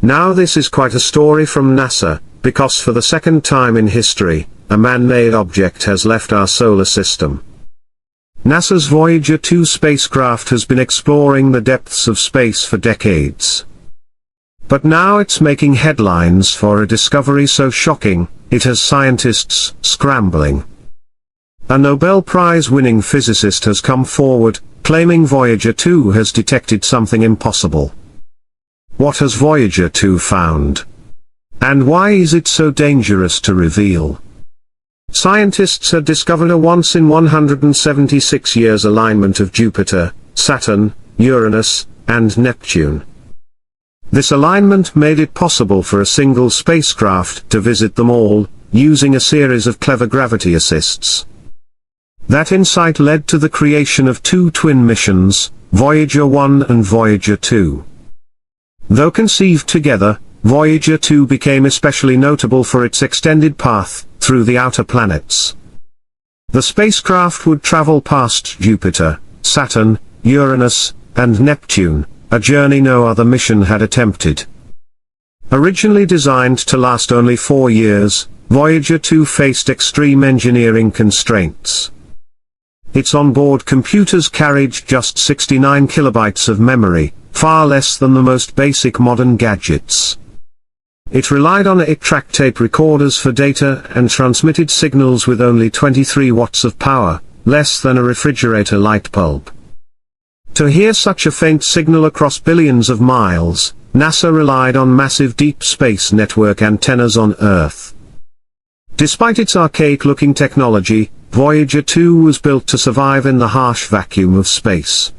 Now this is quite a story from NASA, because for the second time in history, a man-made object has left our solar system. NASA's Voyager 2 spacecraft has been exploring the depths of space for decades. But now it's making headlines for a discovery so shocking, it has scientists scrambling. A Nobel Prize-winning physicist has come forward, claiming Voyager 2 has detected something impossible. What has Voyager 2 found? And why is it so dangerous to reveal? Scientists had discovered a once in 176 years alignment of Jupiter, Saturn, Uranus, and Neptune. This alignment made it possible for a single spacecraft to visit them all, using a series of clever gravity assists. That insight led to the creation of two twin missions, Voyager 1 and Voyager 2. Though conceived together, Voyager 2 became especially notable for its extended path through the outer planets. The spacecraft would travel past Jupiter, Saturn, Uranus, and Neptune, a journey no other mission had attempted. Originally designed to last only 4 years, Voyager 2 faced extreme engineering constraints. Its onboard computers carried just 69 kilobytes of memory, far less than the most basic modern gadgets. It relied on 8-track tape recorders for data and transmitted signals with only 23 watts of power, less than a refrigerator light bulb. To hear such a faint signal across billions of miles, NASA relied on massive deep space network antennas on Earth. Despite its archaic-looking technology, Voyager 2 was built to survive in the harsh vacuum of space.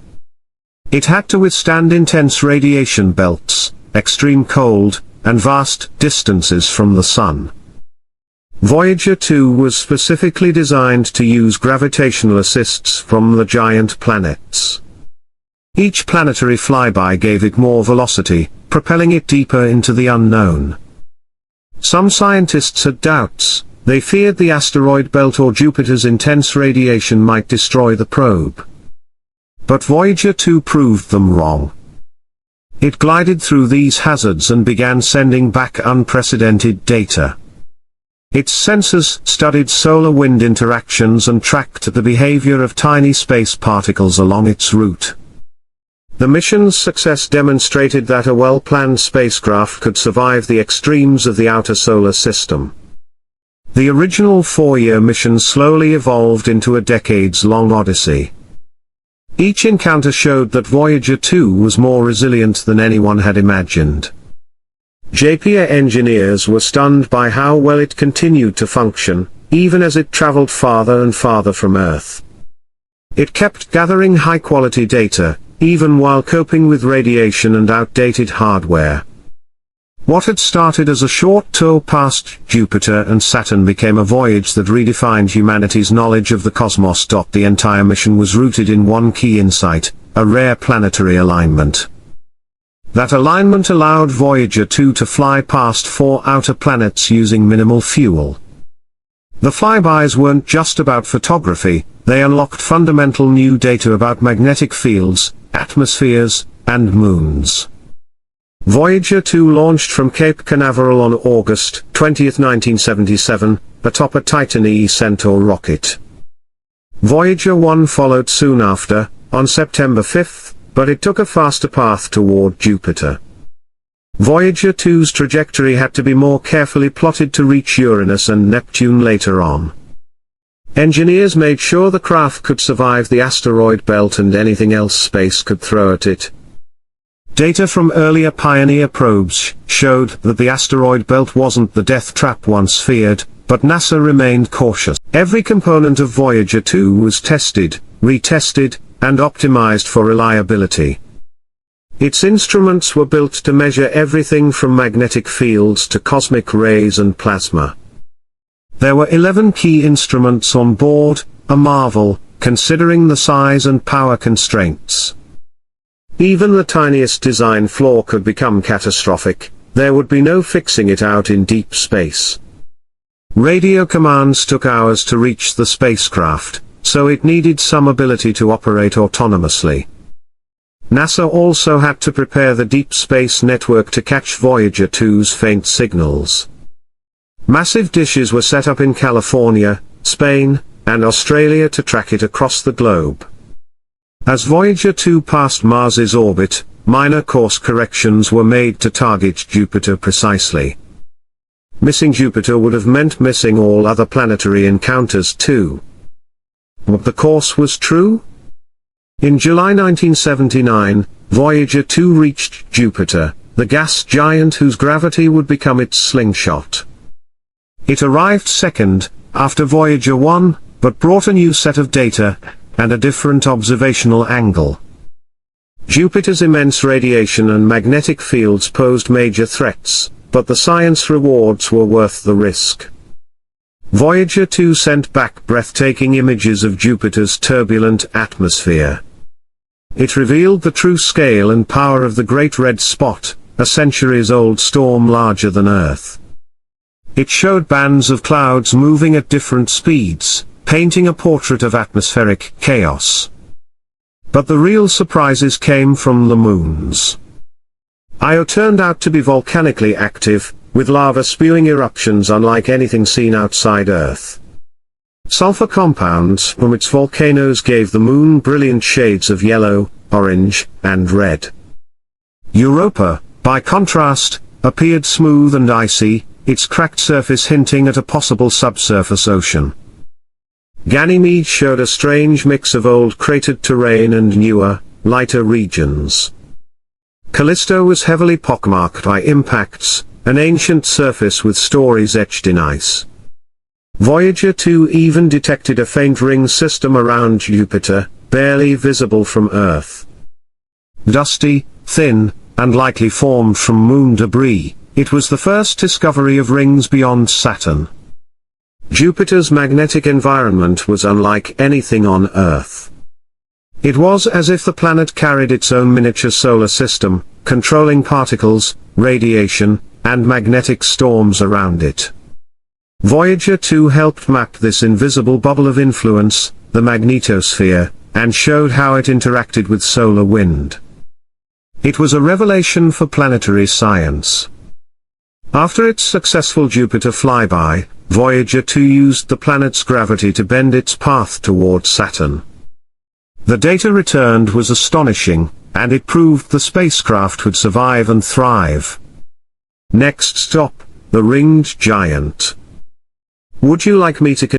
It had to withstand intense radiation belts, extreme cold, and vast distances from the Sun. Voyager 2 was specifically designed to use gravitational assists from the giant planets. Each planetary flyby gave it more velocity, propelling it deeper into the unknown. Some scientists had doubts. They feared the asteroid belt or Jupiter's intense radiation might destroy the probe. But Voyager 2 proved them wrong. It glided through these hazards and began sending back unprecedented data. Its sensors studied solar-wind interactions and tracked the behavior of tiny space particles along its route. The mission's success demonstrated that a well-planned spacecraft could survive the extremes of the outer solar system. The original 4-year mission slowly evolved into a decades-long odyssey. Each encounter showed that Voyager 2 was more resilient than anyone had imagined. JPL engineers were stunned by how well it continued to function, even as it traveled farther and farther from Earth. It kept gathering high-quality data, even while coping with radiation and outdated hardware. What had started as a short tour past Jupiter and Saturn became a voyage that redefined humanity's knowledge of the cosmos. The entire mission was rooted in one key insight, a rare planetary alignment. That alignment allowed Voyager 2 to fly past 4 outer planets using minimal fuel. The flybys weren't just about photography, they unlocked fundamental new data about magnetic fields, atmospheres, and moons. Voyager 2 launched from Cape Canaveral on August 20, 1977, atop a Titan E Centaur rocket. Voyager 1 followed soon after, on September 5, but it took a faster path toward Jupiter. Voyager 2's trajectory had to be more carefully plotted to reach Uranus and Neptune later on. Engineers made sure the craft could survive the asteroid belt and anything else space could throw at it. Data from earlier Pioneer probes showed that the asteroid belt wasn't the death trap once feared, but NASA remained cautious. Every component of Voyager 2 was tested, retested, and optimized for reliability. Its instruments were built to measure everything from magnetic fields to cosmic rays and plasma. There were 11 key instruments on board, a marvel, considering the size and power constraints. Even the tiniest design flaw could become catastrophic, there would be no fixing it out in deep space. Radio commands took hours to reach the spacecraft, so it needed some ability to operate autonomously. NASA also had to prepare the Deep Space Network to catch Voyager 2's faint signals. Massive dishes were set up in California, Spain, and Australia to track it across the globe. As Voyager 2 passed Mars's orbit, minor course corrections were made to target Jupiter precisely. Missing Jupiter would have meant missing all other planetary encounters too. But the course was true? In July 1979, Voyager 2 reached Jupiter, the gas giant whose gravity would become its slingshot. It arrived second, after Voyager 1, but brought a new set of data, and a different observational angle. Jupiter's immense radiation and magnetic fields posed major threats, but the science rewards were worth the risk. Voyager 2 sent back breathtaking images of Jupiter's turbulent atmosphere. It revealed the true scale and power of the Great Red Spot, a centuries-old storm larger than Earth. It showed bands of clouds moving at different speeds, painting a portrait of atmospheric chaos. But the real surprises came from the moons. Io turned out to be volcanically active, with lava spewing eruptions unlike anything seen outside Earth. Sulfur compounds from its volcanoes gave the moon brilliant shades of yellow, orange, and red. Europa, by contrast, appeared smooth and icy, its cracked surface hinting at a possible subsurface ocean. Ganymede showed a strange mix of old cratered terrain and newer, lighter regions. Callisto was heavily pockmarked by impacts, an ancient surface with stories etched in ice. Voyager 2 even detected a faint ring system around Jupiter, barely visible from Earth. Dusty, thin, and likely formed from moon debris, it was the first discovery of rings beyond Saturn. Jupiter's magnetic environment was unlike anything on Earth. It was as if the planet carried its own miniature solar system, controlling particles, radiation, and magnetic storms around it. Voyager 2 helped map this invisible bubble of influence, the magnetosphere, and showed how it interacted with solar wind. It was a revelation for planetary science. After its successful Jupiter flyby, Voyager 2 used the planet's gravity to bend its path toward Saturn. The data returned was astonishing, and it proved the spacecraft would survive and thrive. Next stop, the ringed giant. Would you like me to